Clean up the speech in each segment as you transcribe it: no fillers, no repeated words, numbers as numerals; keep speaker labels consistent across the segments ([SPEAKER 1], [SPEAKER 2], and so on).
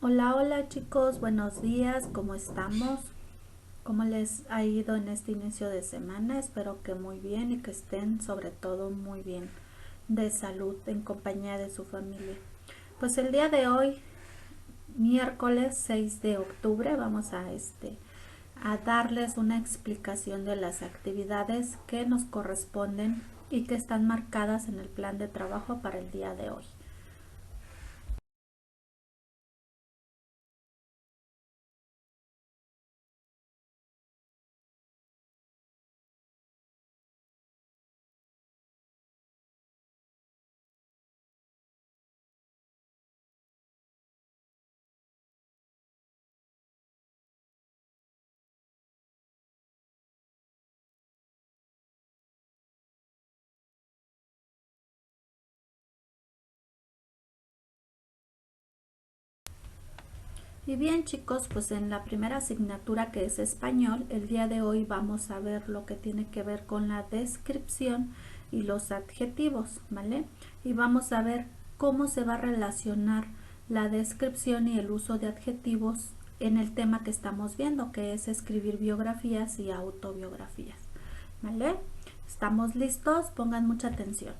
[SPEAKER 1] Hola, hola chicos, buenos días, ¿cómo estamos? ¿Cómo les ha ido en este inicio de semana? Espero que muy bien y que estén sobre todo muy bien de salud en compañía de su familia. Pues el día de hoy, miércoles 6 de octubre, vamos a darles una explicación de las actividades que nos corresponden y que están marcadas en el plan de trabajo para el día de hoy. Y bien chicos, pues en la primera asignatura, que es español, el día de hoy vamos a ver lo que tiene que ver con la descripción y los adjetivos, ¿vale? Y vamos a ver cómo se va a relacionar la descripción y el uso de adjetivos en el tema que estamos viendo, que es escribir biografías y autobiografías, ¿vale? ¿Estamos listos? Pongan mucha atención.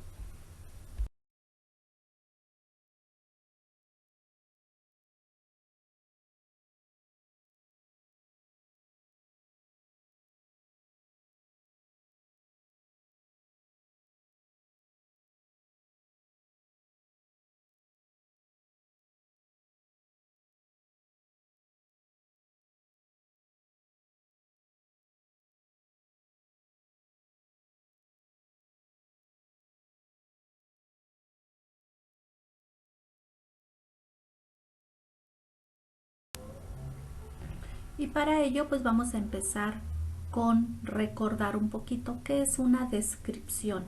[SPEAKER 1] Y para ello pues vamos a empezar con recordar un poquito qué es una descripción.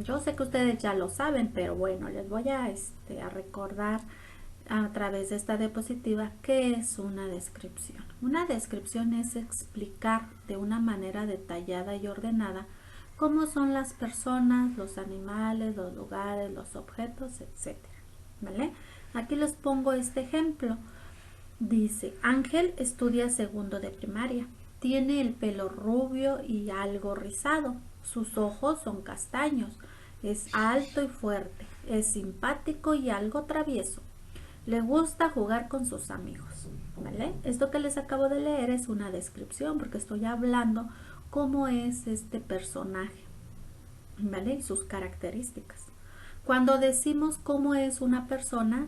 [SPEAKER 1] Yo sé que ustedes ya lo saben, pero bueno, les voy a recordar a través de esta diapositiva qué es una descripción. Una descripción es explicar de una manera detallada y ordenada cómo son las personas, los animales, los lugares, los objetos, etcétera. ¿Vale? Aquí les pongo este ejemplo. Dice, Ángel estudia segundo de primaria. Tiene el pelo rubio y algo rizado. Sus ojos son castaños. Es alto y fuerte. Es simpático y algo travieso. Le gusta jugar con sus amigos. ¿Vale? Esto que les acabo de leer es una descripción porque estoy hablando cómo es este personaje, ¿vale? Y sus características. Cuando decimos cómo es una persona,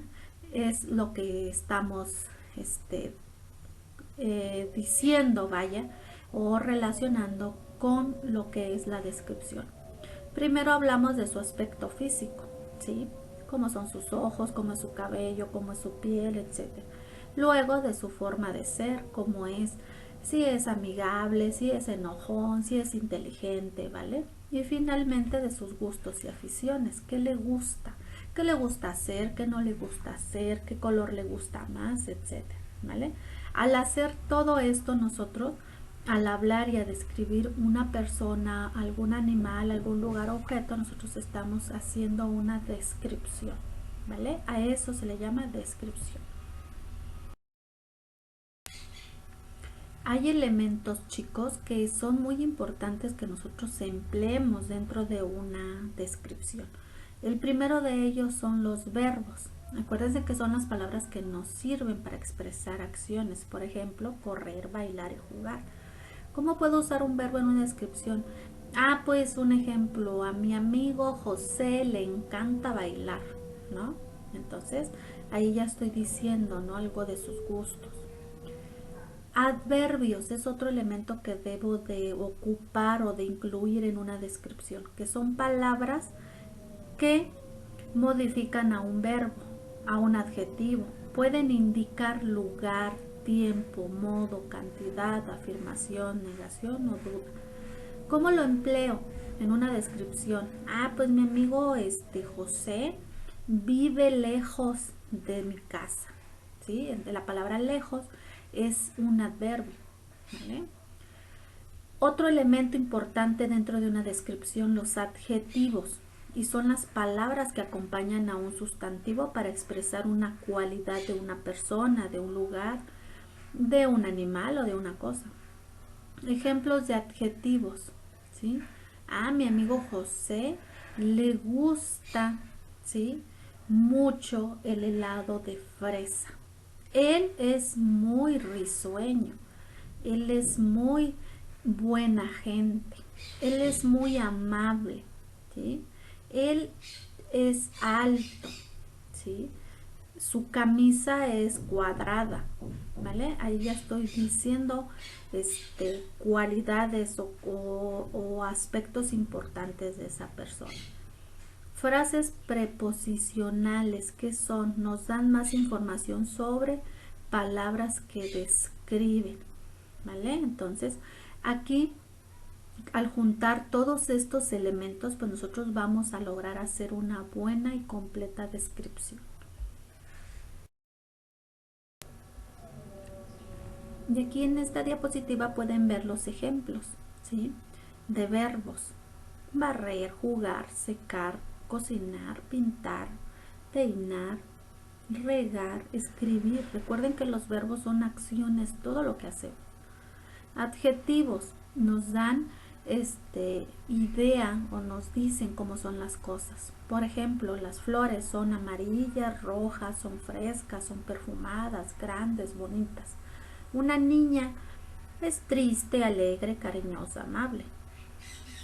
[SPEAKER 1] es lo que estamos este, diciendo, vaya, o relacionando con lo que es la descripción. Primero hablamos de su aspecto físico, ¿sí? Cómo son sus ojos, cómo es su cabello, cómo es su piel, etcétera. Luego de su forma de ser, cómo es, si es amigable, si es enojón, si es inteligente, ¿vale? Y finalmente de sus gustos y aficiones, qué le gusta hacer, qué no le gusta hacer, qué color le gusta más, etcétera, ¿vale? Al hacer todo esto nosotros, al hablar y a describir una persona, algún animal, algún lugar o objeto, nosotros estamos haciendo una descripción, ¿vale? A eso se le llama descripción. Hay elementos, chicos, que son muy importantes que nosotros empleemos dentro de una descripción. El primero de ellos son los verbos. Acuérdense que son las palabras que nos sirven para expresar acciones. Por ejemplo, correr, bailar y jugar. ¿Cómo puedo usar un verbo en una descripción? Ah, pues un ejemplo, a mi amigo José le encanta bailar, ¿no? Entonces, ahí ya estoy diciendo, ¿no? Algo de sus gustos. Adverbios es otro elemento que debo de ocupar o de incluir en una descripción, que son palabras que modifican a un verbo, a un adjetivo. Pueden indicar lugar, tiempo, modo, cantidad, afirmación, negación o duda. ¿Cómo lo empleo en una descripción? Ah, pues mi amigo José vive lejos de mi casa. ¿Sí? La palabra lejos es un adverbio. ¿Vale? Otro elemento importante dentro de una descripción, los adjetivos. y son las palabras que acompañan a un sustantivo para expresar una cualidad de una persona, de un lugar, de un animal o de una cosa. Ejemplos de adjetivos, ¿sí? A mi amigo José le gusta, ¿sí? Mucho el helado de fresa. Él es muy risueño, él es muy buena gente, él es muy amable, ¿sí? Él es alto, ¿sí? Su camisa es cuadrada, ¿vale? Ahí ya estoy diciendo cualidades o aspectos importantes de esa persona. Frases preposicionales, que son, nos dan más información sobre palabras que describen, ¿vale? Entonces, aquí al juntar todos estos elementos, pues nosotros vamos a lograr hacer una buena y completa descripción. Y aquí en esta diapositiva pueden ver los ejemplos, ¿sí? De verbos: barrer, jugar, secar, cocinar, pintar, peinar, regar, escribir. Recuerden que los verbos son acciones, todo lo que hacemos. Adjetivos nos dan idea o nos dicen cómo son las cosas. Por ejemplo, las flores son amarillas, rojas, son frescas, son perfumadas, grandes, bonitas. Una niña es triste, alegre, cariñosa, amable,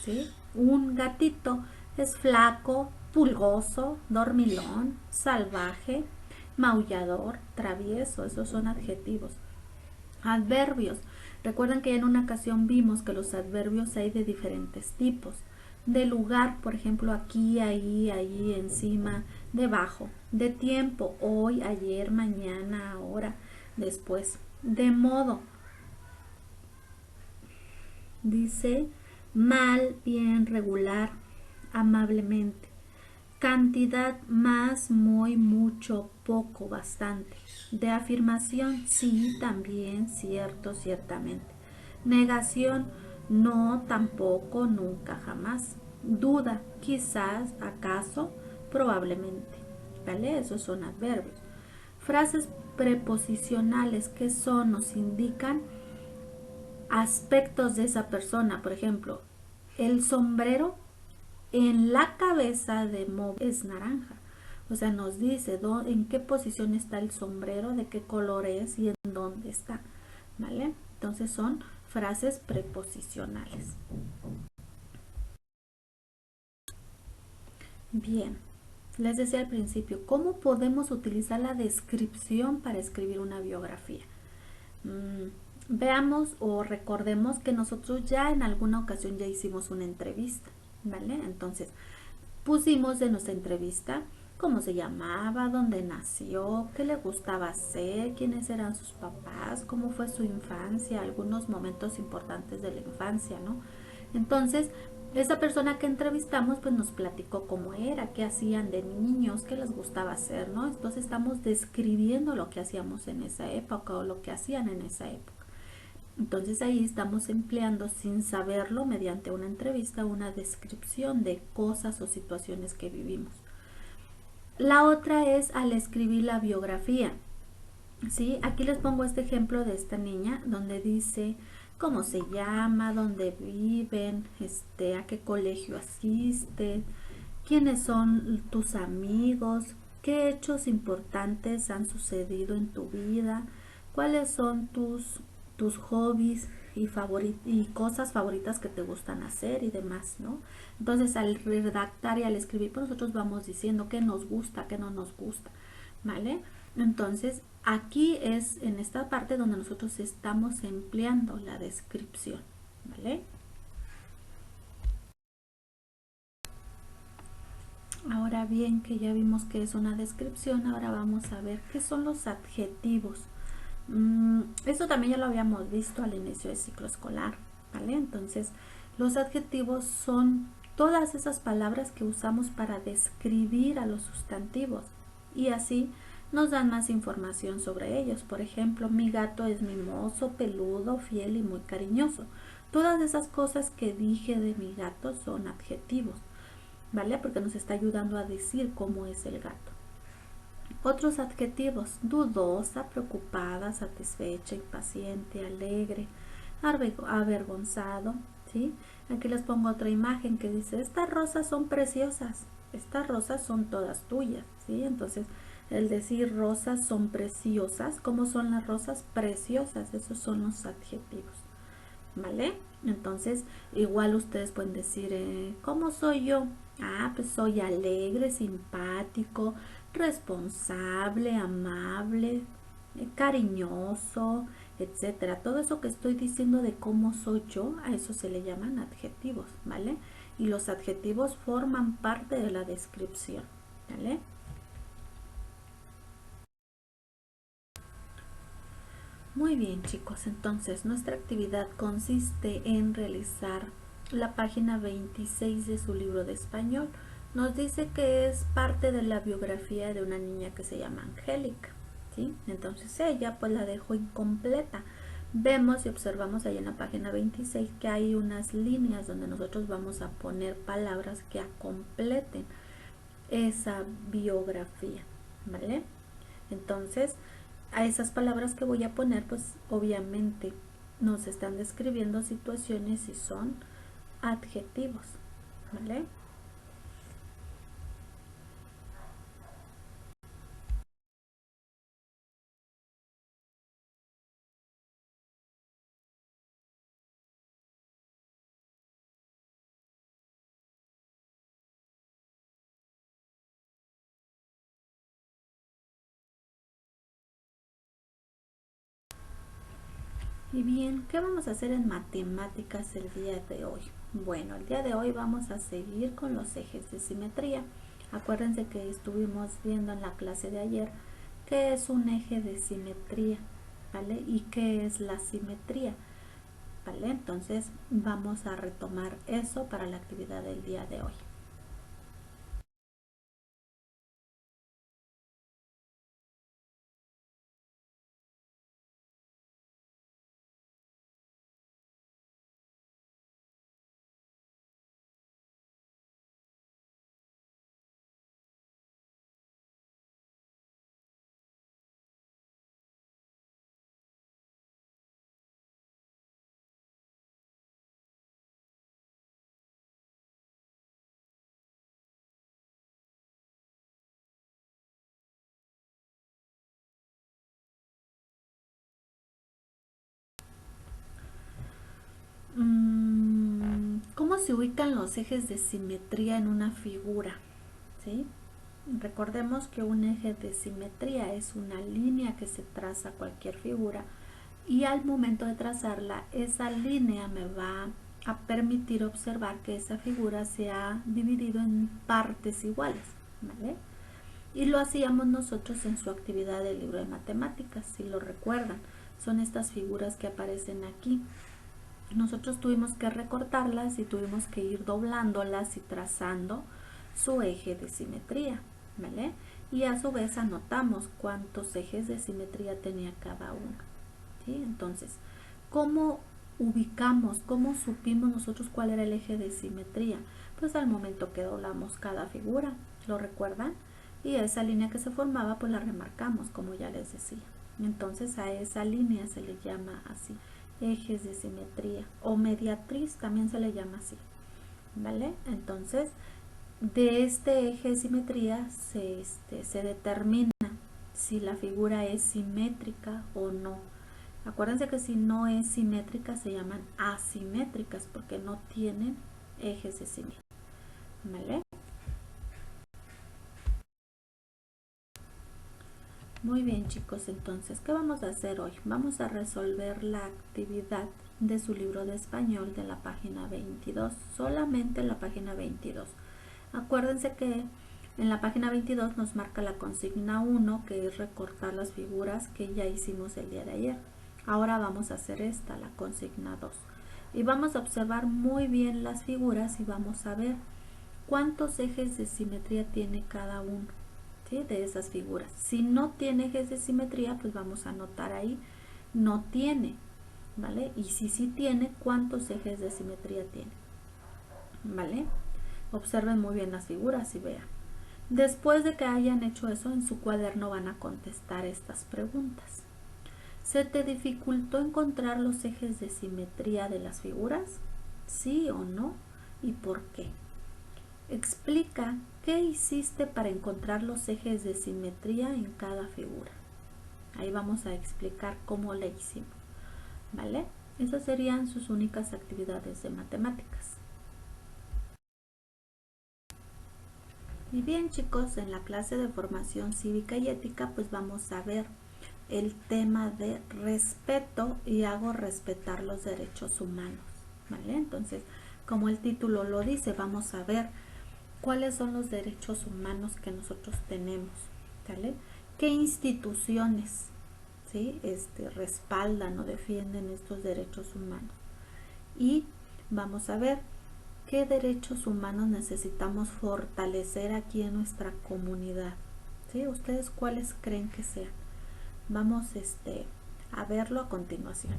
[SPEAKER 1] ¿sí? Un gatito es flaco, pulgoso, dormilón, salvaje, maullador, travieso. Esos son adjetivos. Adverbios. Recuerden que ya en una ocasión vimos que los adverbios hay de diferentes tipos. De lugar, por ejemplo, aquí, ahí, allí, encima, debajo. De tiempo, hoy, ayer, mañana, ahora, después. De modo, dice mal, bien, regular, amablemente. Cantidad: más, muy, mucho, poco, bastante. De afirmación: sí, también, cierto, ciertamente. Negación: no, tampoco, nunca, jamás. Duda: quizás, acaso, probablemente. ¿Vale? Esos son adverbios. Frases preposicionales, que son, nos indican aspectos de esa persona. Por ejemplo, el sombrero en la cabeza de Mob es naranja. O sea, nos dice en qué posición está el sombrero, de qué color es y en dónde está. ¿Vale? Entonces son frases preposicionales. Bien, les decía al principio, ¿cómo podemos utilizar la descripción para escribir una biografía? Veamos o recordemos que nosotros ya en alguna ocasión ya hicimos una entrevista, ¿vale? Entonces, pusimos en nuestra entrevista cómo se llamaba, dónde nació, qué le gustaba hacer, quiénes eran sus papás, cómo fue su infancia, algunos momentos importantes de la infancia, ¿no? Entonces, esa persona que entrevistamos pues nos platicó cómo era, qué hacían de niños, qué les gustaba hacer, ¿no? Entonces estamos describiendo lo que hacíamos en esa época o lo que hacían en esa época. Entonces ahí estamos empleando, sin saberlo, mediante una entrevista, una descripción de cosas o situaciones que vivimos. La otra es al escribir la biografía. ¿Sí? Aquí les pongo este ejemplo de esta niña donde dice cómo se llama, dónde viven, a qué colegio asiste, quiénes son tus amigos, qué hechos importantes han sucedido en tu vida, cuáles son tus hobbies y cosas favoritas que te gustan hacer y demás, ¿no? Entonces al redactar y al escribir, pues nosotros vamos diciendo qué nos gusta, qué no nos gusta, ¿vale? Entonces aquí es en esta parte donde nosotros estamos empleando la descripción, ¿vale? Ahora bien, que ya vimos que es una descripción, ahora vamos a ver qué son los adjetivos. Esto también ya lo habíamos visto al inicio del ciclo escolar, ¿vale? Entonces, los adjetivos son todas esas palabras que usamos para describir a los sustantivos y así nos dan más información sobre ellos. Por ejemplo, mi gato es mimoso, peludo, fiel y muy cariñoso. Todas esas cosas que dije de mi gato son adjetivos. ¿vale? Porque nos está ayudando a decir cómo es el gato. Otros adjetivos: dudosa, preocupada, satisfecha, impaciente, alegre, avergonzado, ¿sí? Aquí les pongo otra imagen que dice: estas rosas son preciosas, estas rosas son todas tuyas, ¿sí? Entonces, el decir rosas son preciosas, ¿cómo son las rosas? Preciosas, esos son los adjetivos, ¿vale? Entonces, igual ustedes pueden decir, ¿cómo soy yo? Ah, pues soy alegre, simpático, responsable, amable, cariñoso, etcétera. Todo eso que estoy diciendo de cómo soy yo, a eso se le llaman adjetivos, ¿vale? Y los adjetivos forman parte de la descripción, ¿vale? Muy bien, chicos, entonces nuestra actividad consiste en realizar la página 26 de su libro de español. Nos dice que es parte de la biografía de una niña que se llama Angélica, ¿sí? Entonces ella pues la dejó incompleta. Vemos y observamos ahí en la página 26 que hay unas líneas donde nosotros vamos a poner palabras que completen esa biografía, ¿vale? Entonces, a esas palabras que voy a poner, pues obviamente nos están describiendo situaciones y son adjetivos, ¿vale? Y bien, ¿qué vamos a hacer en matemáticas el día de hoy? Bueno, el día de hoy vamos a seguir con los ejes de simetría. Acuérdense que estuvimos viendo en la clase de ayer qué es un eje de simetría, ¿vale? Y qué es la simetría, ¿vale? Entonces vamos a retomar eso para la actividad del día de hoy. ¿Cómo se ubican los ejes de simetría en una figura? ¿Sí? Recordemos que un eje de simetría es una línea que se traza cualquier figura y al momento de trazarla, esa línea me va a permitir observar que esa figura se ha dividido en partes iguales, ¿vale? Y lo hacíamos nosotros en su actividad del libro de matemáticas, si lo recuerdan. Son estas figuras que aparecen aquí. Nosotros tuvimos que recortarlas y tuvimos que ir doblándolas y trazando su eje de simetría, ¿vale? Y a su vez anotamos cuántos ejes de simetría tenía cada uno, ¿sí? Entonces, ¿cómo ubicamos, cómo supimos nosotros cuál era el eje de simetría? Pues al momento que doblamos cada figura, ¿lo recuerdan? Y esa línea que se formaba, pues la remarcamos, como ya les decía. Entonces a esa línea se le llama así, ejes de simetría, o mediatriz también se le llama así, ¿vale? Entonces, de este eje de simetría se determina si la figura es simétrica o no. Acuérdense que si no es simétrica se llaman asimétricas porque no tienen ejes de simetría, ¿vale? Muy bien, chicos, entonces, ¿qué vamos a hacer hoy? Vamos a resolver la actividad de su libro de español de la página 22, solamente en la página 22. Acuérdense que en la página 22 nos marca la consigna 1, que es recortar las figuras que ya hicimos el día de ayer. Ahora vamos a hacer esta, la consigna 2. Y vamos a observar muy bien las figuras y vamos a ver cuántos ejes de simetría tiene cada uno, ¿sí?, de esas figuras. Si no tiene ejes de simetría, pues vamos a anotar ahí no tiene, ¿vale? Y si sí tiene, ¿cuántos ejes de simetría tiene? ¿Vale? Observen muy bien las figuras y vean. Después de que hayan hecho eso, en su cuaderno van a contestar estas preguntas. ¿Se te dificultó encontrar los ejes de simetría de las figuras? ¿Sí o no? ¿Y por qué? Explica qué hiciste para encontrar los ejes de simetría en cada figura. Ahí vamos a explicar cómo le hicimos, ¿vale? Esas serían sus únicas actividades de matemáticas. Y bien, chicos, en la clase de formación cívica y ética pues vamos a ver el tema de respeto y hago respetar los derechos humanos, ¿vale? Entonces, como el título lo dice, vamos a ver cuáles son los derechos humanos que nosotros tenemos, ¿vale? ¿Qué instituciones, ¿sí? Respaldan o defienden estos derechos humanos? Y vamos a ver qué derechos humanos necesitamos fortalecer aquí en nuestra comunidad, ¿sí? ¿Ustedes cuáles creen que sean? Vamos a verlo a continuación.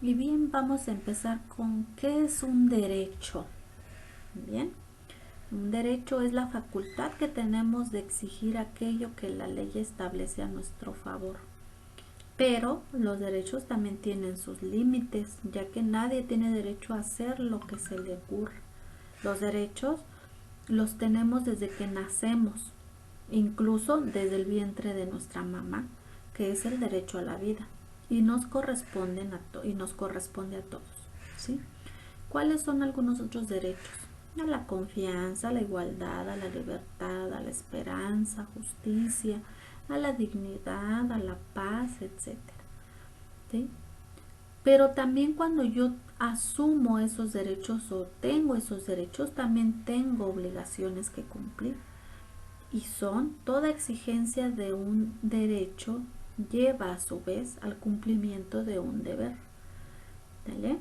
[SPEAKER 1] Y bien, vamos a empezar con ¿qué es un derecho? Bien, un derecho es la facultad que tenemos de exigir aquello que la ley establece a nuestro favor. Pero los derechos también tienen sus límites, ya que nadie tiene derecho a hacer lo que se le ocurra. Los derechos los tenemos desde que nacemos, incluso desde el vientre de nuestra mamá, que es el derecho a la vida, y nos corresponde a todos, ¿sí? ¿Cuáles son algunos otros derechos? A la confianza, a la igualdad, a la libertad, a la esperanza, justicia, a la dignidad, a la paz, etcétera, ¿sí? Pero también cuando yo asumo esos derechos o tengo esos derechos, también tengo obligaciones que cumplir. Y son toda exigencia de un derecho lleva a su vez al cumplimiento de un deber, ¿vale?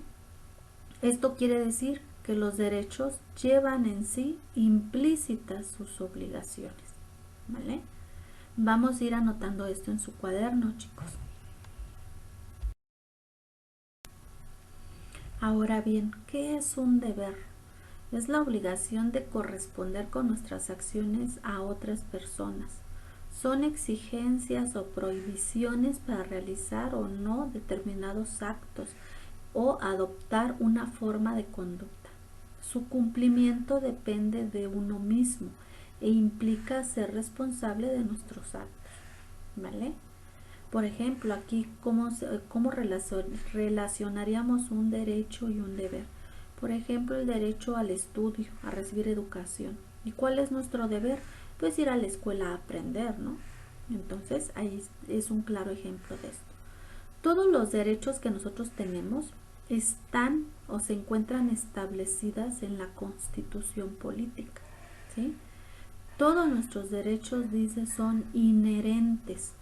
[SPEAKER 1] Esto quiere decir que los derechos llevan en sí implícitas sus obligaciones, ¿vale? Vamos a ir anotando esto en su cuaderno, chicos. Ahora bien, ¿qué es un deber? Es la obligación de corresponder con nuestras acciones a otras personas. Son exigencias o prohibiciones para realizar o no determinados actos o adoptar una forma de conducta. Su cumplimiento depende de uno mismo e implica ser responsable de nuestros actos, ¿vale? Por ejemplo, aquí, ¿cómo relacionaríamos un derecho y un deber? Por ejemplo, el derecho al estudio, a recibir educación. ¿Y cuál es nuestro deber? Pues ir a la escuela a aprender, ¿no? Entonces, ahí es un claro ejemplo de esto. Todos los derechos que nosotros tenemos están o se encuentran establecidas en la Constitución política, ¿sí? Todos nuestros derechos, dice, son inherentes.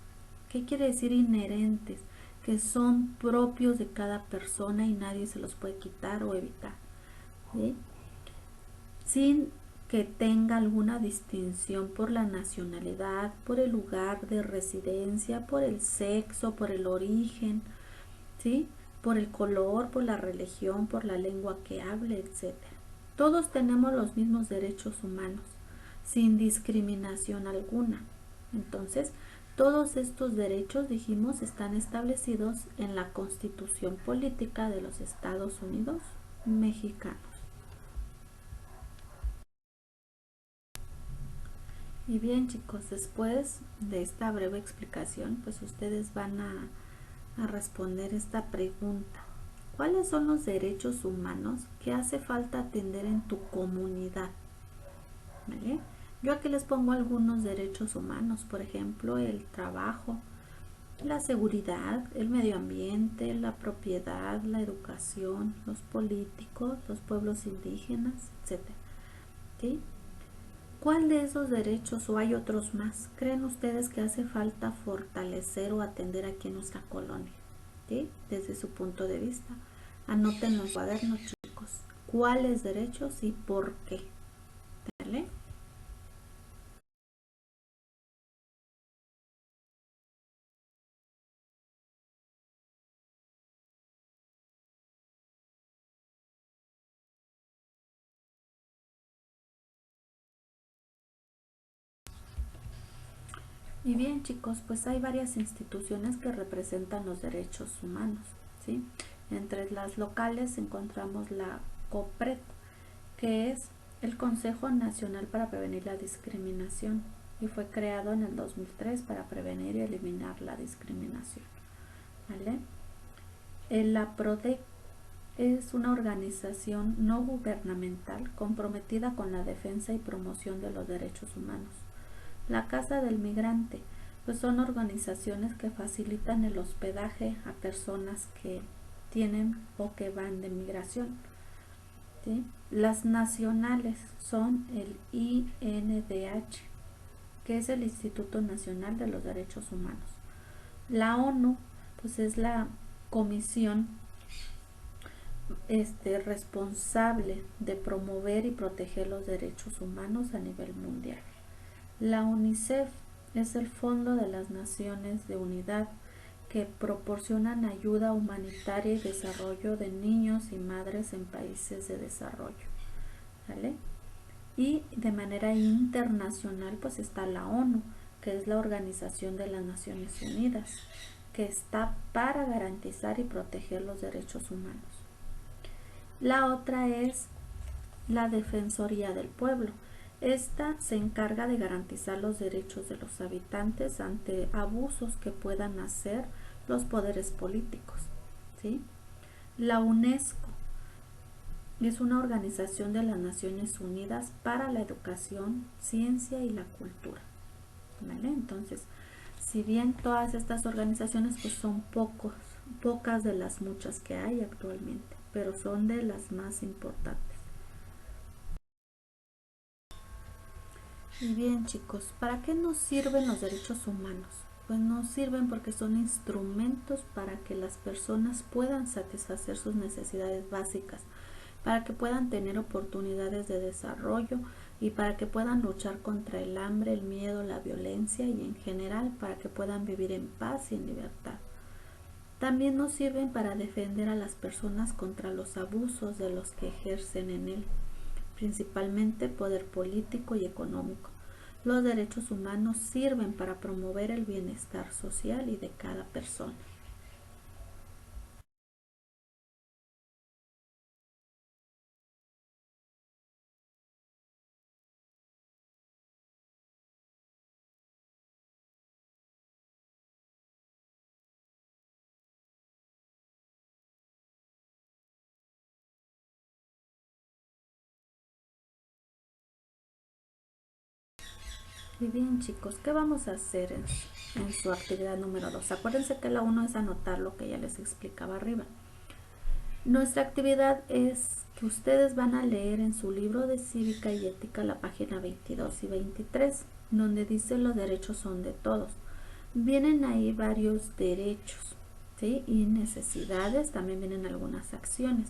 [SPEAKER 1] ¿Qué quiere decir inherentes? Que son propios de cada persona y nadie se los puede quitar o evitar, ¿sí? Sin que tenga alguna distinción por la nacionalidad, por el lugar de residencia, por el sexo, por el origen, ¿sí? Por el color, por la religión, por la lengua que hable, etcétera. Todos tenemos los mismos derechos humanos, sin discriminación alguna. Entonces, todos estos derechos, dijimos, están establecidos en la Constitución Política de los Estados Unidos Mexicanos. Y bien, chicos, después de esta breve explicación, pues ustedes van a responder esta pregunta. ¿Cuáles son los derechos humanos que hace falta atender en tu comunidad? ¿Vale? Yo aquí les pongo algunos derechos humanos, por ejemplo, el trabajo, la seguridad, el medio ambiente, la propiedad, la educación, los políticos, los pueblos indígenas, etc. ¿Sí? ¿Cuál de esos derechos o hay otros más creen ustedes que hace falta fortalecer o atender aquí en nuestra colonia? ¿Sí? Desde su punto de vista. Anoten los cuadernos, chicos. ¿Cuáles derechos y por qué? ¿Vale? Y bien, chicos, pues hay varias instituciones que representan los derechos humanos, ¿sí? Entre las locales encontramos la COPRED, que es el Consejo Nacional para Prevenir la Discriminación, y fue creado en el 2003 para prevenir y eliminar la discriminación, ¿vale? La PRODEC es una organización no gubernamental comprometida con la defensa y promoción de los derechos humanos. La Casa del Migrante, pues son organizaciones que facilitan el hospedaje a personas que tienen o que van de migración, ¿sí? Las nacionales son el INDH, que es el Instituto Nacional de los Derechos Humanos. La ONU, pues es la comisión responsable de promover y proteger los derechos humanos a nivel mundial. La UNICEF es el Fondo de las Naciones de Unidad que proporcionan ayuda humanitaria y desarrollo de niños y madres en países de desarrollo, ¿vale? Y de manera internacional pues está la ONU, que es la Organización de las Naciones Unidas, que está para garantizar y proteger los derechos humanos. La otra es la Defensoría del Pueblo. Esta se encarga de garantizar los derechos de los habitantes ante abusos que puedan hacer los poderes políticos, ¿sí? La UNESCO es una organización de las Naciones Unidas para la educación, ciencia y la cultura, ¿vale? Entonces, si bien todas estas organizaciones pues son pocas de las muchas que hay actualmente, pero son de las más importantes. Y bien, chicos, ¿para qué nos sirven los derechos humanos? Pues nos sirven porque son instrumentos para que las personas puedan satisfacer sus necesidades básicas, para que puedan tener oportunidades de desarrollo y para que puedan luchar contra el hambre, el miedo, la violencia y en general para que puedan vivir en paz y en libertad. También nos sirven para defender a las personas contra los abusos de los que ejercen en él, principalmente poder político y económico. Los derechos humanos sirven para promover el bienestar social y de cada persona. Y bien, chicos, ¿qué vamos a hacer en su actividad número 2? Acuérdense que la 1 es anotar lo que ya les explicaba arriba. Nuestra actividad es que ustedes van a leer en su libro de Cívica y Ética la página 22 y 23, donde dice los derechos son de todos. Vienen ahí varios derechos, ¿sí? Y necesidades, también vienen algunas acciones.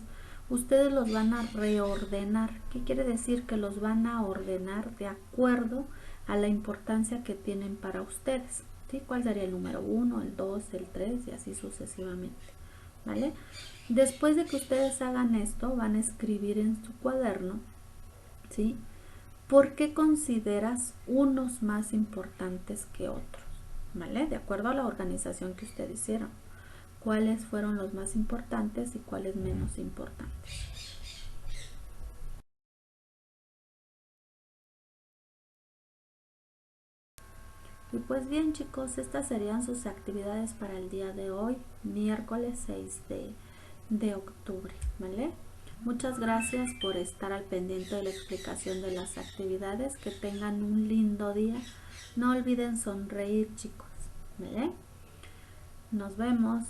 [SPEAKER 1] Ustedes los van a reordenar. ¿Qué quiere decir? Que los van a ordenar de acuerdo a la importancia que tienen para ustedes, ¿sí? ¿Cuál sería el número 1, el 2, el 3 y así sucesivamente? ¿Vale? Después de que ustedes hagan esto, van a escribir en su cuaderno, ¿sí? ¿Por qué consideras unos más importantes que otros? ¿Vale? De acuerdo a la organización que ustedes hicieron. ¿Cuáles fueron los más importantes y cuáles menos importantes? Y pues bien, chicos, estas serían sus actividades para el día de hoy, miércoles 6 de octubre, ¿vale? Muchas gracias por estar al pendiente de la explicación de las actividades. Que tengan un lindo día. No olviden sonreír, chicos, ¿vale? Nos vemos.